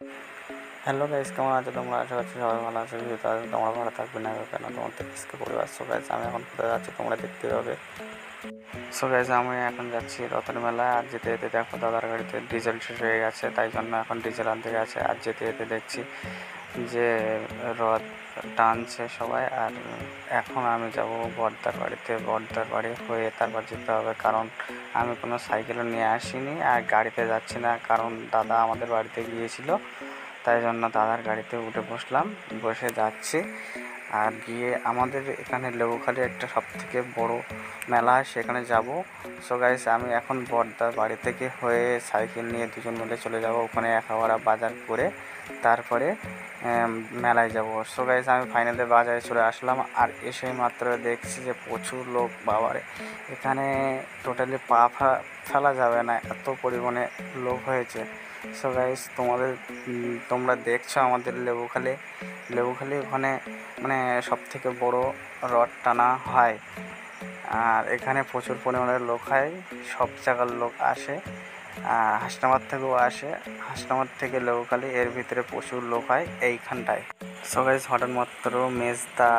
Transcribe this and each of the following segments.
Hello guys, কেমন আছো তোমরা? আশা করছি সবাই ভালো আছো। যেহেতু আজ তোমরা ভালো থাকবে না কেন, তোমাদের আজকে পরিবার। সো গাইস, আমি এখন কোথায় যাচ্ছি তোমরা দেখতে পাবে। সো গাইস, আমি এখন যাচ্ছি রতন মেলায়। আর যেতে যেতে দেখো দাদার গাড়িতে ডিজেল শেষ হয়ে গেছে, তাই জন্য এখন ডিজেল আনতে গেছে। আর যেতে যেতে দেখছি যে রথ টানছে সবাই। আর এখন আমি যাব বর্দার বাড়িতে। বর্দার বাড়ি হয়ে তারপর যেতে হবে, কারণ আমি কোনো সাইকেলও নিয়ে আসিনি আর গাড়িতে যাচ্ছি না, কারণ দাদা আমাদের বাড়িতে গিয়েছিল। তাই জন্য দাদার গাড়িতে উঠে বসলাম, বসে যাচ্ছি। আর গিয়ে আমাদের এখানে লেবুখালী একটা সবথেকে বড় মেলা হয়, সেখানে যাব। সো গাইস, আমি এখন বর্দার বাড়ি থেকে হয়ে সাইকেল নিয়ে দুজন মিলে চলে যাব ওখানে একেবারে বাজার করে, তারপরে মেলায় যাব। সো গাইস, আমি ফাইনালি বাজারে চলে আসলাম। আর এসে মাত্র দেখছি যে প্রচুর লোক, বাবারে এখানে টোটালি পা ফেলা যাবে না, এত পরিমাণে লোক হয়েছে। সো গাইস, তোমরা দেখছো আমাদের লেবুখালী ওখানে মানে সবথেকে বড় রথ টানা হয়। আর এখানে প্রচুর পরিমাণে লোক হয়, সব জায়গার লোক আসে, হাসনাবাদ থেকেও আসে। হাসনাবাদ থেকে লেবুখালী এর ভিতরে প্রচুর লোক হয় এইখানটায়। সো গাইস, হঠাৎ মাত্র মেজদা,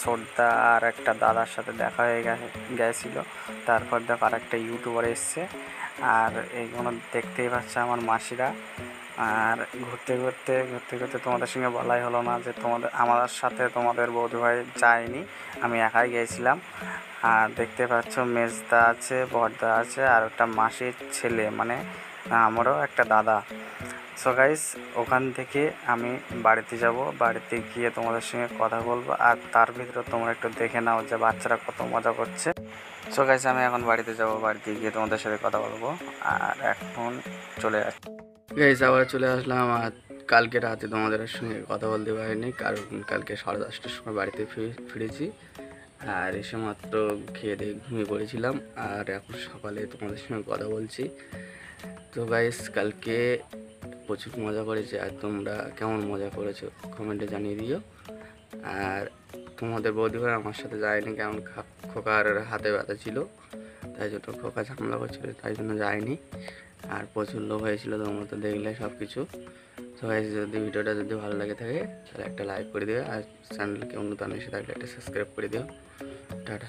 ছোটদা আর একটা দাদার সাথে দেখা হয়ে গেছিলো। তারপর দেখো আর একটা ইউটিউবার এসছে। আর এইগুলো দেখতেই পাচ্ছে আমার মাসিরা। আর ঘুরতে ঘুরতে তোমাদের সঙ্গে বলাই হলো না যে আমার সাথে তোমাদের বৌদিভাই যায়নি, আমি একাই গিয়েছিলাম। আর দেখতে পাচ্ছ মেজদা আছে, বড়দা আছে আর একটা মাসির ছেলে, মানে আমারও একটা দাদা। সো গাইস, ওখান থেকে আমি বাড়িতে যাব। বাড়িতে গিয়ে তোমাদের সঙ্গে কথা বলবো। আর তার ভিতরে তোমরা একটু দেখে নাও যে বাচ্চারা কত মজা করছে। সো গাইস, আমি এখন বাড়িতে যাব, বাড়িতে গিয়ে তোমাদের সাথে কথা বলবো। আর এখন চলে যাচ্ছি গাইস, আবার চলে আসলাম। আর কালকে রাতে তোমাদের সঙ্গে কথা বলতে পারিনি, কারণ কালকে 10:30টার সময় বাড়িতে ফিরেছি। আর এসে মাত্র খেয়ে দিয়ে ঘুমিয়ে পড়েছিলাম। আর এখন সকালে তোমাদের সঙ্গে কথা বলছি। তো গাইস, কালকে প্রচুর মজা করেছে। আর তোমরা কেমন মজা করেছো কমেন্টে জানিয়ে দিও। আর তোমাদের বৌদিভাই আমার সাথে যায়নি, কারণ খোকার হাতে ব্যথা ছিল, তাই জন্য খোকা ঝামেলা করছিল, তাই জন্য যায়নি। আর প্রচুর লোক হয়েছিল, তোমরা তো দেখলে সব কিছু। তো গাইস, ভিডিওটা যদি ভালো লাগে থাকে তাহলে একটা লাইক করে দিও। আর চ্যানেলকে নতুন এসে থাকলে একটা সাবস্ক্রাইব করে দিও। টাটা।